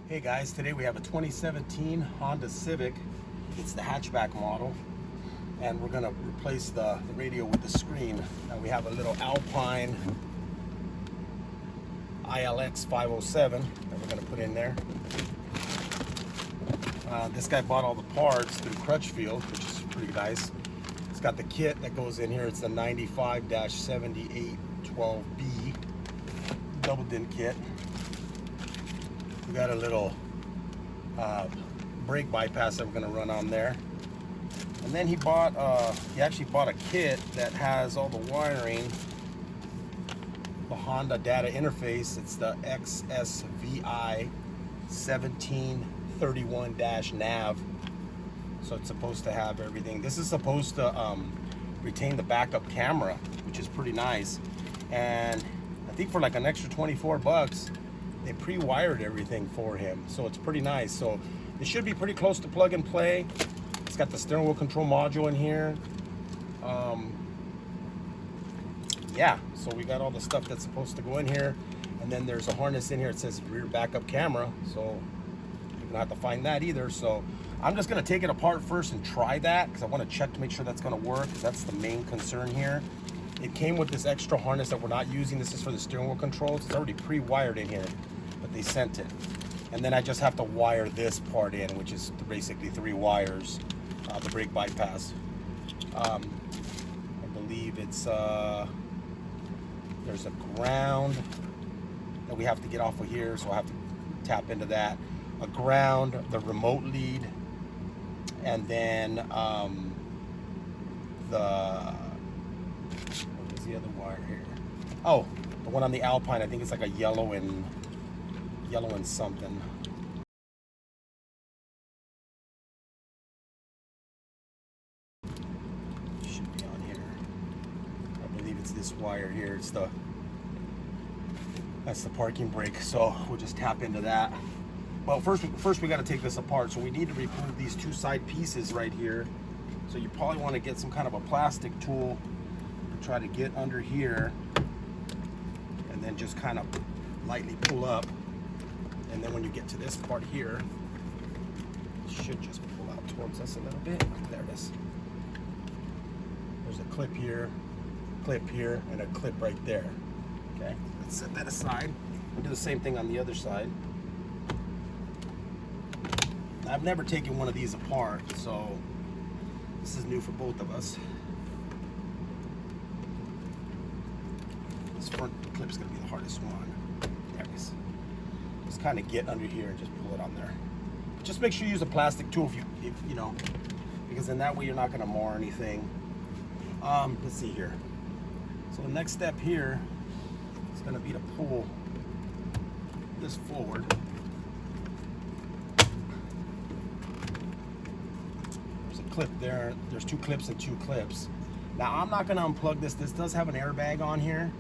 Hey guys, today we have a 2017 Honda Civic. It's the hatchback model, and we're gonna replace the radio with the screen. Now we have a little Alpine ILX 507 that we're gonna put in there. This guy bought all the parts through Crutchfield, which is pretty nice. It's got the kit that goes in here. It's the 95-7812B double din kit. We got a little brake bypass that we're going to run on there, and then he actually bought a kit that has all the wiring, the Honda data interface. It's the XSVI 1731-nav, so it's supposed to have everything. This is supposed to retain the backup camera, which is pretty nice, and I think for like an extra 24 bucks they pre-wired everything for him, so it's pretty nice. So it should be pretty close to plug and play. It's got the steering wheel control module in here. Yeah, so we got all the stuff that's supposed to go in here, and then there's a harness in here. It says rear backup camera, so you're gonna have to find that either. So I'm just gonna take it apart first and try that, because I want to check to make sure that's gonna work, because that's the main concern here. It came with this extra harness that we're not using. This is for the steering wheel controls. It's already pre-wired in here, but they sent it. And then I just have to wire this part in, which is basically 3 wires, the brake bypass. I believe it's, there's a ground that we have to get off of here, so I have to tap into that. A ground, the remote lead, and then what is the other wire here? Oh, the one on the Alpine, I think it's like a yellow and something. Should be on here. I believe it's this wire here. That's the parking brake. So we'll just tap into that. Well, first we got to take this apart. So we need to remove these 2 side pieces right here. So you probably want to get some kind of a plastic tool to try to get under here, and then just kind of lightly pull up. And then when you get to this part here, it should just pull out towards us a little bit. There it is. There's a clip here, and a clip right there. Okay, let's set that aside and do the same thing on the other side. I've never taken one of these apart, so this is new for both of us. This front clip's gonna be the hardest one. There it is. Just kind of get under here and just pull it on there. Just make sure you use a plastic tool if you know, because then that way you're not gonna mar anything. Let's see here. So the next step here is gonna be to pull this forward. There's a clip there. There's 2 clips and 2 clips. Now I'm not gonna unplug this. This does have an airbag on here.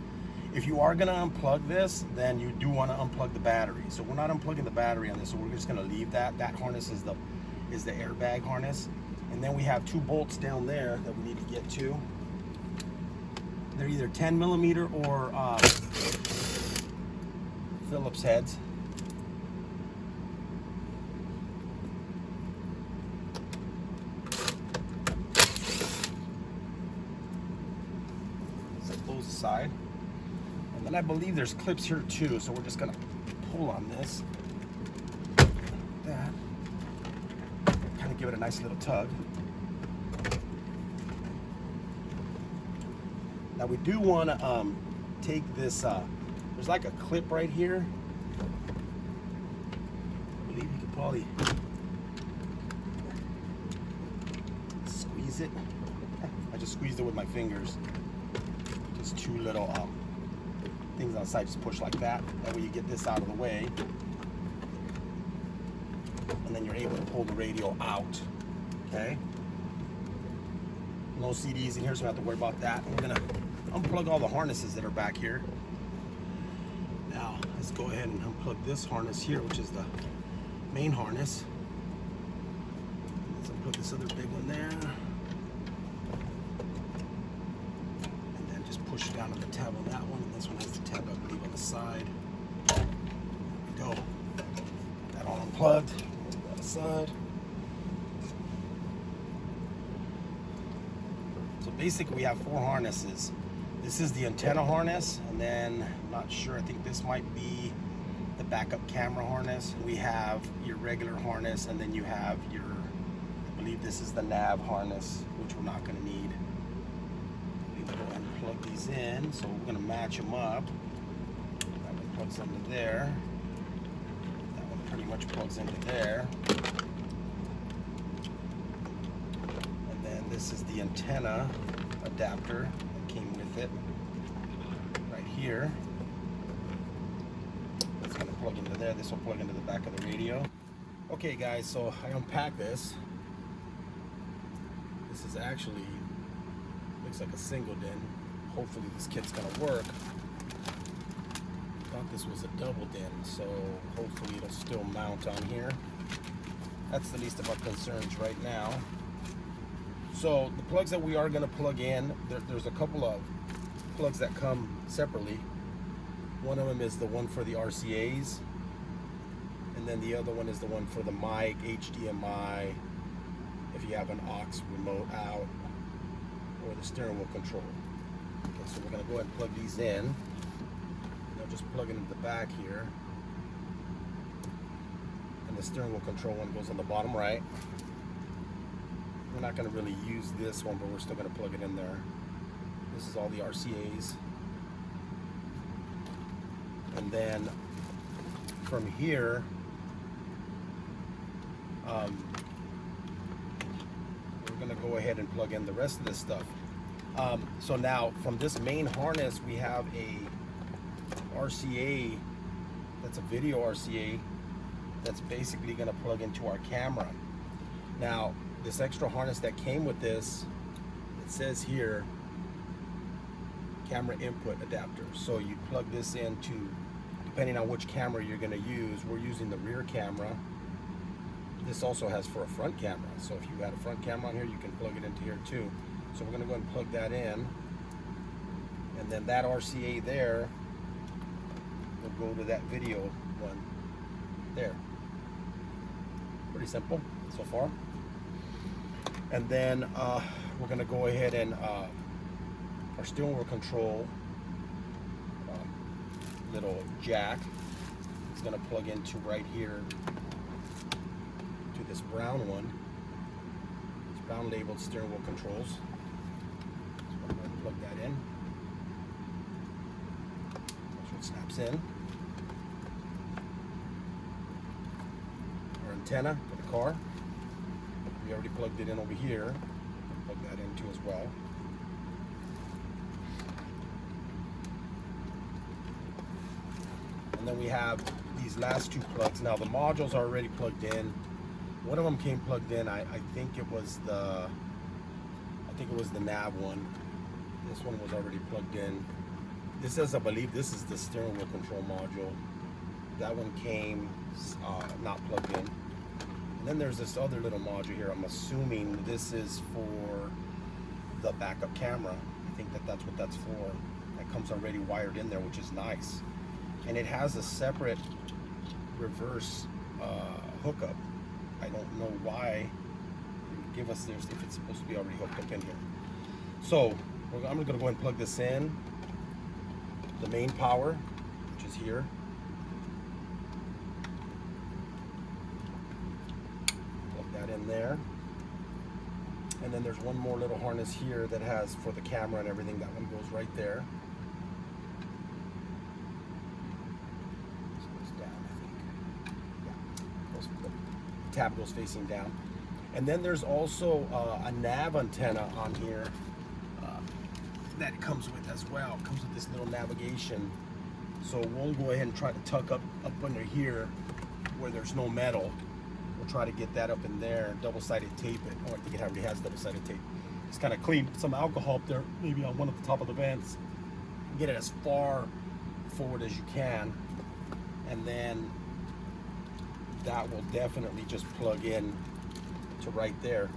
If you are gonna unplug this, then you do want to unplug the battery. So we're not unplugging the battery on this, so we're just gonna leave that. That harness is the airbag harness. And then we have 2 bolts down there that we need to get to. They're either 10mm or Phillips heads. Set those aside. And then I believe there's clips here too, so we're just gonna pull on this. Like that. Kind of give it a nice little tug. Now we do want to take this. There's like a clip right here. I believe you could probably squeeze it. I just squeezed it with my fingers. Just 2 little things on the side, just push like that. That way you get this out of the way, and then you're able to pull the radio out. Okay. No CDs in here, so we don't have to worry about that. And we're gonna unplug all the harnesses that are back here. Now let's go ahead and unplug this harness here, which is the main harness. Let's unplug this other big one there. And then just push down on the tab on that one. And this one has the tab, I believe, on the side. There we go. Got that all unplugged. That side. So basically we have 4 harnesses. This is the antenna harness, and then I'm not sure, I think this might be the backup camera harness. We have your regular harness, and then you have your, I believe this is the nav harness, which we're not going to need. We go ahead and plug these in, so we're going to match them up. That one plugs into there. That one pretty much plugs into there. And then this is the antenna adapter that came with it right here. It's going to plug into there. This will plug into the back of the radio. Okay guys, so I unpacked this. This is actually, looks like a single din. Hopefully this kit's going to work. Thought this was a double din, so hopefully it'll still mount on here. That's the least of our concerns right now. So the plugs that we are going to plug in, there's a couple of plugs that come separately. One of them is the one for the RCAs, and then the other one is the one for the mic, HDMI, if you have an aux remote out, or the steering wheel control. Okay, so we're going to go ahead and plug these in. I'll just plug it into the back here. And the steering wheel control one goes on the bottom right. We're not going to really use this one, but we're still going to plug it in there. This is all the RCAs. And then from here, we're going to go ahead and plug in the rest of this stuff. So now from this main harness, we have a RCA, that's a video RCA, that's basically going to plug into our camera. Now, this extra harness that came with this, it says here, camera input adapter. So you plug this into, depending on which camera you're going to use, we're using the rear camera. This also has for a front camera. So if you had a front camera on here, you can plug it into here too. So we're going to go ahead and plug that in. And then that RCA there will go to that video one there. Pretty simple so far. And then we're going to go ahead and our steering wheel control little jack is going to plug into right here to this brown one. It's brown labeled steering wheel controls. So I'm going to plug that in. So it snaps in. Our antenna for the car. We already plugged it in over here. Plug that in too as well. And then we have these last 2 plugs. Now the modules are already plugged in. One of them came plugged in. I think it was the nav one. This one was already plugged in. This is, I believe, this is the steering wheel control module. That one came not plugged in. And then there's this other little module here. I'm assuming this is for the backup camera. I think that's what that's for. That comes already wired in there, which is nice. And it has a separate reverse hookup. I don't know why it would give us this if it's supposed to be already hooked up in here. So I'm going to go ahead and plug this in. The main power, which is here. Plug that in there. And then there's one more little harness here that has for the camera and everything. That one goes right there. Tab goes facing down. And then there's also a nav antenna on here that it comes with as well. It comes with this little navigation. So we'll go ahead and try to tuck up under here where there's no metal. We'll try to get that up in there, double-sided tape it. Oh, I think it already has double-sided tape. Just kind of clean some alcohol up there, maybe on one of the top of the vents. Get it as far forward as you can. And then that will definitely just plug in to right there.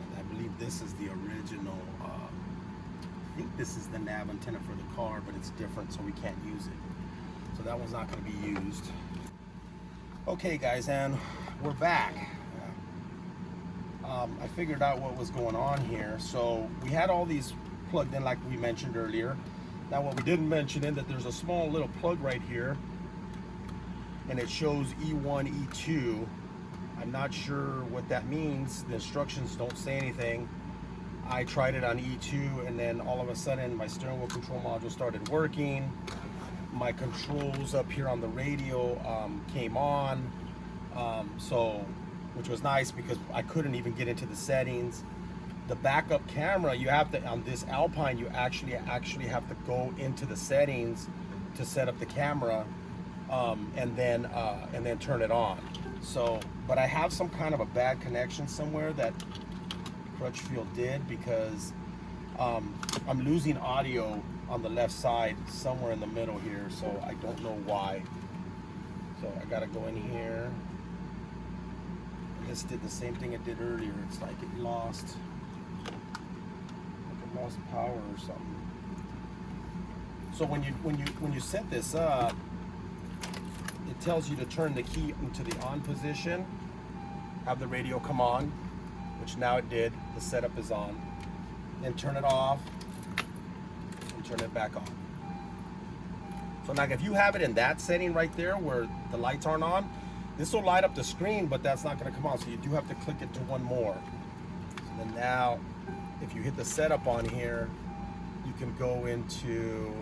And I believe this is the original, I think this is the nav antenna for the car, but it's different, so we can't use it. So that one's not going to be used. Okay guys, and we're back. I figured out what was going on here. So we had all these plugged in like we mentioned earlier. Now what we didn't mention is that there's a small little plug right here, and it shows E1, E2. I'm not sure what that means. The instructions don't say anything. I tried it on E2, and then all of a sudden my steering wheel control module started working. My controls up here on the radio came on, which was nice because I couldn't even get into the settings. The backup camera, you have to, on this Alpine, you actually have to go into the settings to set up the camera, and then turn it on. So, but I have some kind of a bad connection somewhere that Crutchfield did, because I'm losing audio on the left side somewhere in the middle here, so I don't know why. So I gotta go in here. This did the same thing it did earlier. It's like it lost power or something. So when you set this up, it tells you to turn the key into the on position, have the radio come on, which now it did. The setup is on. Then turn it off and turn it back on. So now if you have it in that setting right there where the lights aren't on, this will light up the screen, but that's not going to come on. So you do have to click it to one more. So then now, if you hit the setup on here, you can go into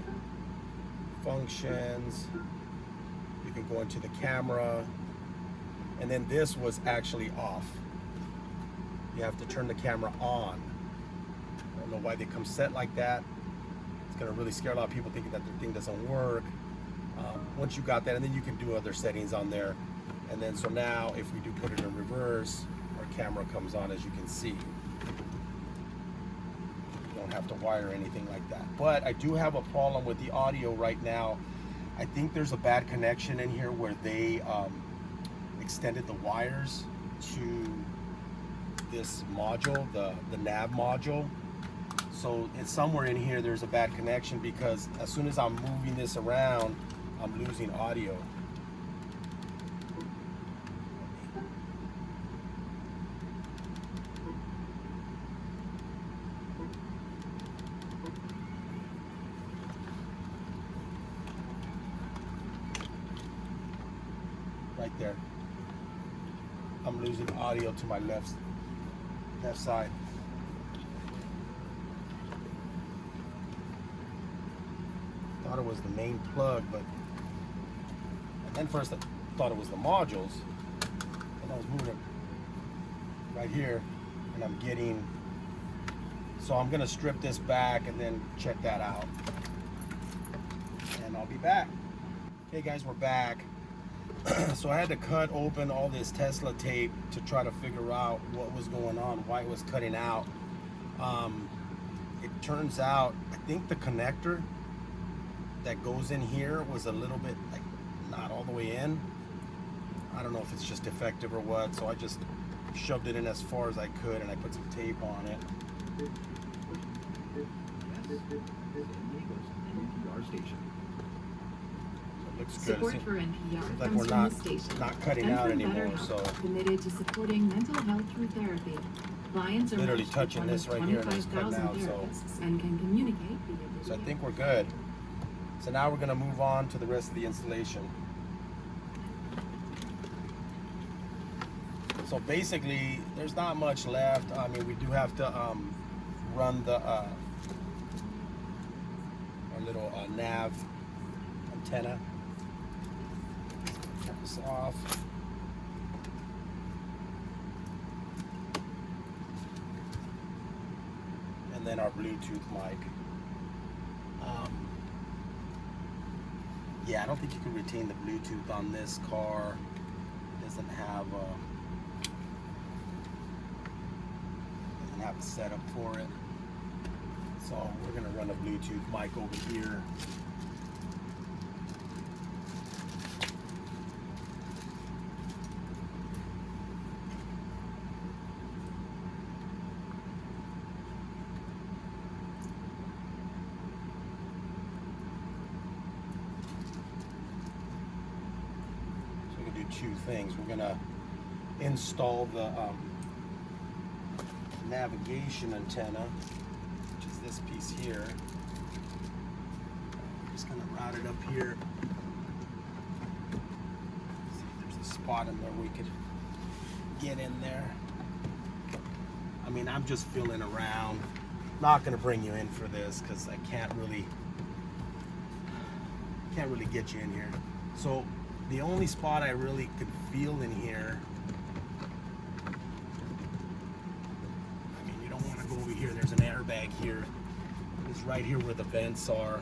functions. You can go into the camera, and then this was actually off. You have to turn the camera on. I don't know why they come set like that. It's going to really scare a lot of people thinking that their thing doesn't work. Once you got that, and then you can do other settings on there. And then so now if we do put it in reverse, our camera comes on, as you can see. You don't have to wire anything like that. But I do have a problem with the audio right now. I think there's a bad connection in here where they extended the wires to this module, the nav module. So it's somewhere in here there's a bad connection, because as soon as I'm moving this around, I'm losing audio. Right there. I'm losing audio to my left side. Thought it was the main plug, but then first I thought it was the modules, and I was moving it right here, and I'm getting, so I'm gonna strip this back and then check that out, and I'll be back. Okay guys, we're back. So I had to cut open all this Tesla tape to try to figure out what was going on, why it was cutting out. It turns out, I think the connector that goes in here was a little bit, like, not all the way in. I don't know if it's just defective or what, so I just shoved it in as far as I could, and I put some tape on it. Looks good. Support for NPR like comes we're from the station. not cutting out anymore. So committed to supporting mental health through therapy. Clients are literally touching this right here, and it's cutting out. And can communicate via video. So I think we're good. So now we're going to move on to the rest of the installation. So basically, there's not much left. I mean, we do have to run the our little nav antenna. Turn this off. And then our Bluetooth mic. Yeah, I don't think you can retain the Bluetooth on this car. It doesn't have a setup for it. So we're gonna run a Bluetooth mic over here. two things. We're gonna install the navigation antenna, which is this piece here. I'm just gonna route it up here. See if there's a spot in there we could get in there. I mean, I'm just feeling around. Not gonna bring you in for this because I can't really get you in here. So the only spot I really could feel in here, I mean, you don't want to go over here. There's an airbag here. It's right here where the vents are.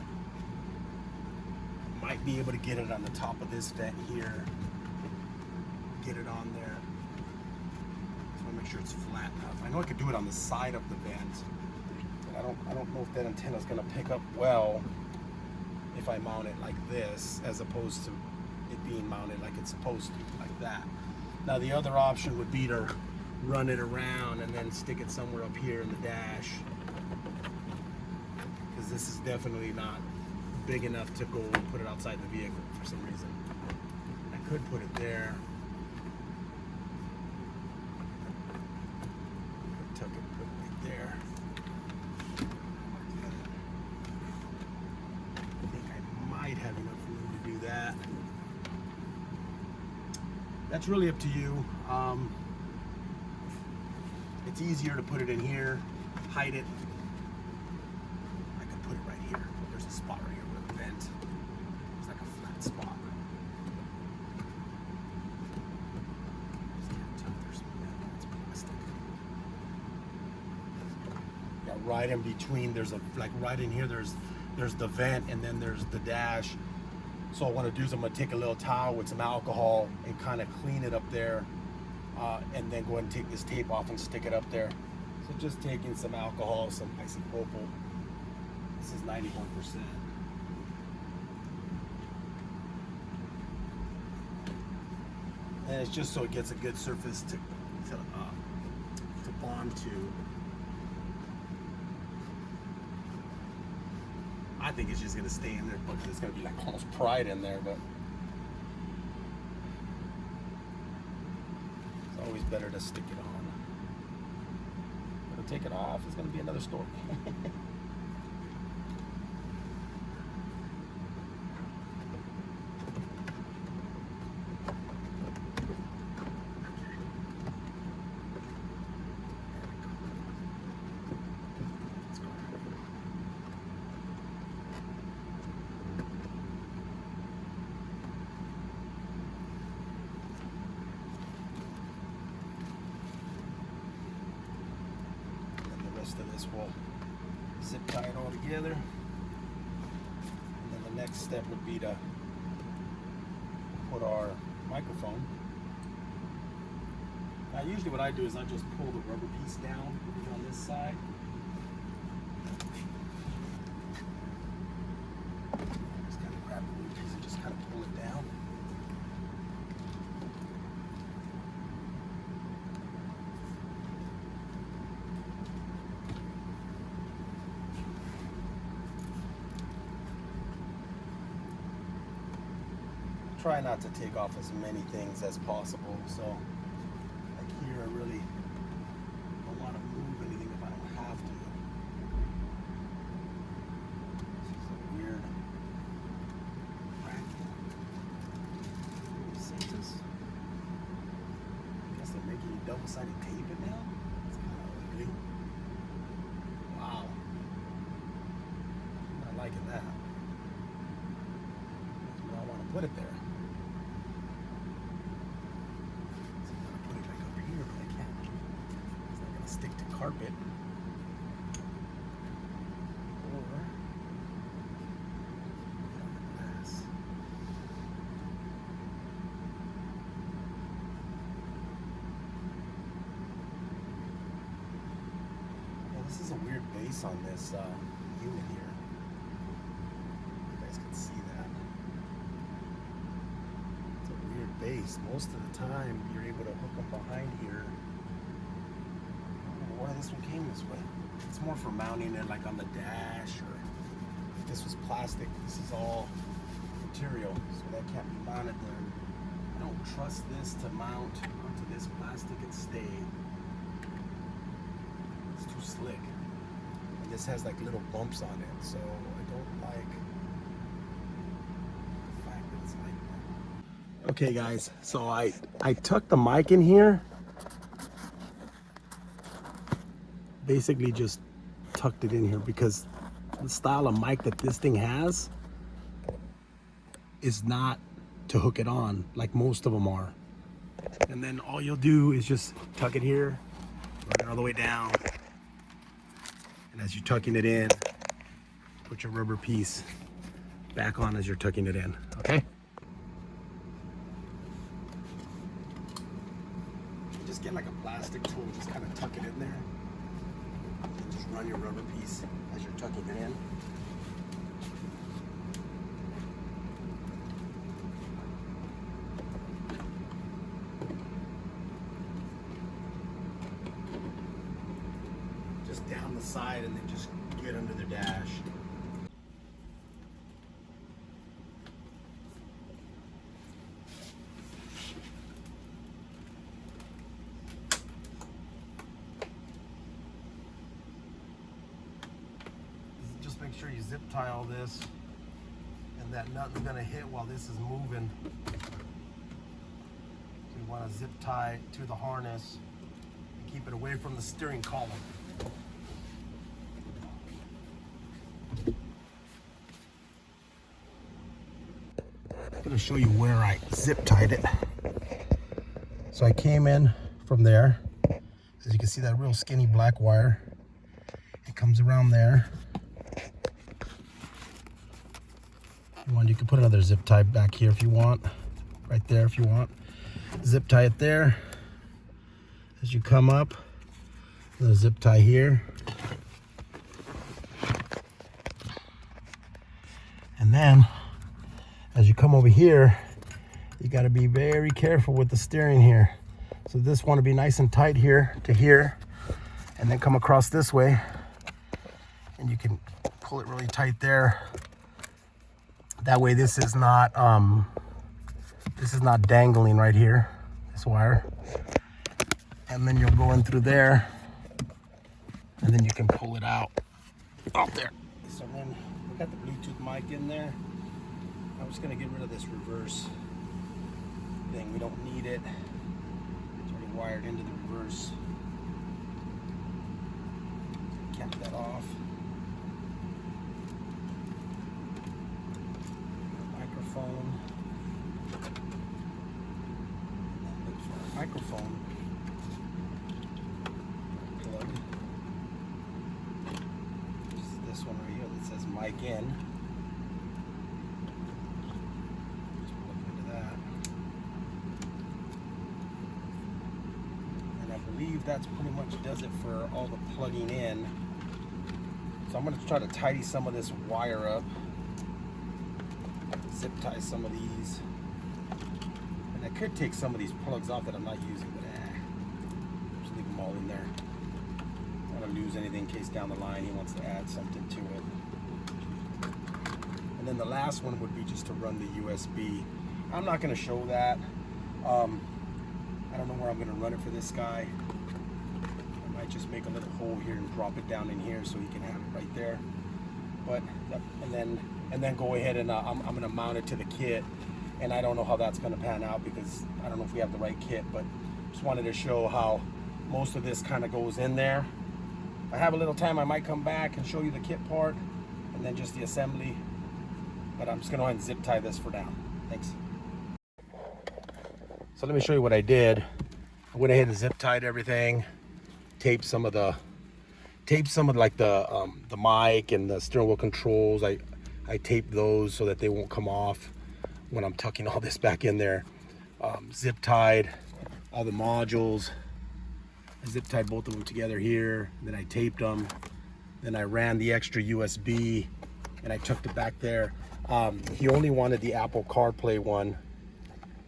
Might be able to get it on the top of this vent here. Get it on there. Just want to make sure it's flat enough. I know I could do it on the side of the vent, but I don't know if that antenna is going to pick up well if I mount it like this, as opposed to it being mounted like it's supposed to, like that. Now the other option would be to run it around and then stick it somewhere up here in the dash, because this is definitely not big enough to go and put it outside the vehicle for some reason. I could put it there. Tuck it, put it right there. I think I might have enough room to do that. That's really up to you. It's easier to put it in here, hide it. I could put it right here. There's a spot right here with a vent. It's like a flat spot. Yeah, right in between. There's a, like right in here. There's the vent, and then there's the dash. So what I want to do is I'm going to take a little towel with some alcohol and kind of clean it up there, and then go ahead and take this tape off and stick it up there. So just taking some alcohol, some isopropyl. This is 91%. And it's just so it gets a good surface to bond to. I think it's just gonna stay in there because it's gonna be like almost pried in there, but it's always better to stick it on. But to take it off, it's gonna be another story. Of this will zip tie it all together, and then the next step would be to put our microphone. Now usually what I do is I just pull the rubber piece down on this side. Just kind of grab the rubber piece and just kind of pull it down. Try not to take off as many things as possible. So, like here, I really don't want to move anything if I don't have to. This is a weird bracket. I guess they're making you double-sided tape it now. It's kind of ugly. Wow. I'm not liking that. I want to put it there. Stick to carpet, or put it on the glass. Yeah, this is a weird base on this unit here. You guys can see that. It's a weird base. Most of the time, you're able to hook them behind here. Why this one came this way. It's more for mounting it like on the dash, or if this was plastic, this is all material, so that can't be mounted there. I don't trust this to mount onto this plastic and stay. It's too slick. And this has like little bumps on it, so I don't like the fact that it's like that. Okay guys, so I tucked the mic in here. Basically just tucked it in here because the style of mic that this thing has is not to hook it on like most of them are. And then all you'll do is just tuck it here, run it all the way down, and as you're tucking it in, put your rubber piece back on as you're tucking it in, okay? Just get like a plastic tool, just kind of tuck it in there, and just run your rubber piece as you're tucking it in. Down the side and then just get under the dash. Just make sure you zip tie all this and that nothing's gonna hit while this is moving. So you want to zip tie to the harness and keep it away from the steering column. I'm going to show you where I zip tied it. So I came in from there. As you can see, that real skinny black wire. It comes around there. You can put another zip tie back here if you want. Right there if you want. Zip tie it there. As you come up, another zip tie here. And then as you come over here, you got to be very careful with the steering here. So this want to be nice and tight here to here, and then come across this way, and you can pull it really tight there. That way this is not dangling right here, this wire. And then you'll go in through there, and then you can pull it out there. So then we got the Bluetooth mic in there. I'm just gonna get rid of this reverse thing. We don't need it. It's already wired into the reverse. Cap that off. Microphone. And then look for a microphone plug. This one right here that says mic in. I believe that's pretty much does it for all the plugging in. So I'm going to try to tidy some of this wire up, zip tie some of these, and I could take some of these plugs off that I'm not using, but just leave them all in there. I don't want to lose anything in case down the line he wants to add something to it. And then the last one would be just to run the USB. I'm not going to show that. I don't know where I'm going to run it for this guy. I might just make a little hole here and drop it down in here so he can have it right there. But and then go ahead and I'm going to mount it to the kit. And I don't know how that's going to pan out because I don't know if we have the right kit. But just wanted to show how most of this kind of goes in there. If I have a little time, I might come back and show you the kit part and then just the assembly. But I'm just going to go ahead and zip tie this for now. Thanks. So let me show you what I did. I went ahead and zip tied everything, taped some of like the mic and the steering wheel controls. I taped those so that they won't come off when I'm tucking all this back in there. Zip tied all the modules. I zip tied both of them together here. Then I taped them. Then I ran the extra USB and I tucked it back there. He only wanted the Apple CarPlay one,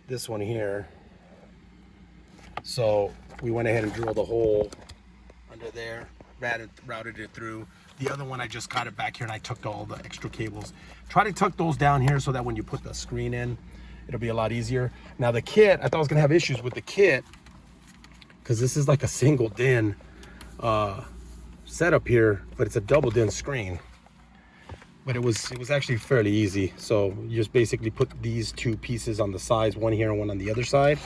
this one here. So we went ahead and drilled a hole under there, routed it through. The other one, I just got it back here and I tucked all the extra cables. Try to tuck those down here so that when you put the screen in, it'll be a lot easier. Now the kit, I thought I was gonna have issues with the kit because this is like a single DIN setup here, but it's a double DIN screen. But it was actually fairly easy. So you just basically put these two pieces on the sides, one here and one on the other side.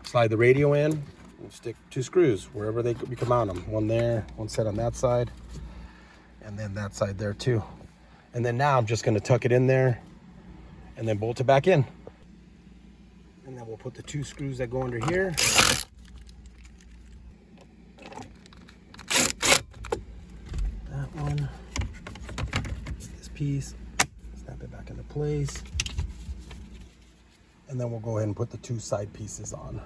Slide the radio in and stick 2 screws wherever we can mount them. One there, one set on that side, and then that side there too. And then now I'm just gonna tuck it in there and then bolt it back in. And then we'll put the 2 screws that go under here. That one. Piece, snap it back into place, and then we'll go ahead and put the 2 side pieces on.